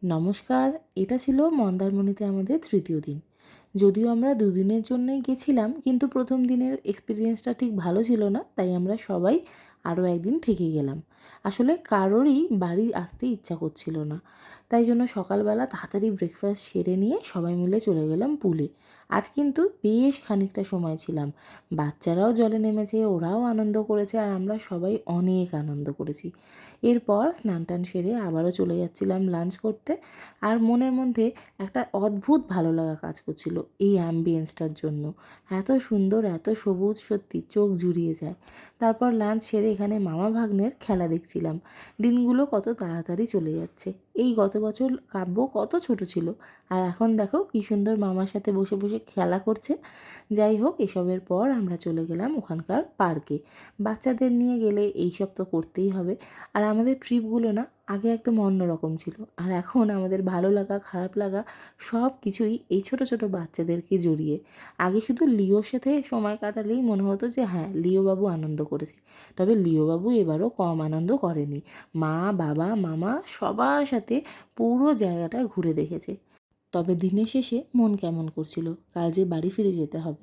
নমস্কার। এটা ছিল মন্দারমণিতে আমাদের তৃতীয় দিন। যদিও আমরা দুদিনের জন্যই গেছিলাম, কিন্তু প্রথম দিনের এক্সপিরিয়েন্সটা ঠিক ভালো ছিল না, তাই আমরা সবাই আরও একদিন থেকে গেলাম। আসলে কারোরই বাড়ি আসতে ইচ্ছা করছিল না, তাই জন্য সকালবেলা তাড়াতাড়ি ব্রেকফাস্ট সেরে নিয়ে সবাই মিলে চলে গেলাম পুলে। আজ কিন্তু বেশ খানিকটা সময় ছিলাম। বাচ্চারাও জলে নেমেছে, ওরাও আনন্দ করেছে, আর আমরা সবাই অনেক আনন্দ করেছি। এরপর স্নান টান সেরে আবারও চলে যাচ্ছিলাম লাঞ্চ করতে। আর মনের মধ্যে একটা অদ্ভুত ভালো লাগা কাজ করছিল এই অ্যাম্বিয়েন্সটার জন্য। এত সুন্দর, এত সবুজ, সত্যি চোখ জুড়িয়ে যায়। তারপর লাঞ্চ সেরে এখানে মামা ভাগ্নের খেলা দেখছিলাম। দিনগুলো কত তাড়াতাড়ি চলে যাচ্ছে। এই গত বছর কাব্য কত ছোট ছিল, আর এখন দেখো কী সুন্দর মামার সাথে বসে বসে খেলা করছে। যাই হোক, এসবের পর আমরা চলে গেলাম ওখানকার পার্কে। বাচ্চাদের নিয়ে গেলে এইসব তো করতেই হবে। আর আমাদের ট্রিপগুলো না আগে একদম অন্যরকম ছিল, আর এখন আমাদের ভালো লাগা, খারাপ লাগা সব কিছুই এই ছোট ছোট বাচ্চাদেরকে জড়িয়ে। আগে শুধু লিওর সাথে সময় কাটালেই মনে হতো যে হ্যাঁ, লিও বাবু আনন্দ করেছে। তবে লিও বাবু এবারও কম আনন্দ করেনি। মা, বাবা, মামা সবার সাথে পুরো জায়গাটা ঘুরে দেখেছে। তবে দিনের শেষে মন কেমন করছিল, কাল যে বাড়ি ফিরে যেতে হবে।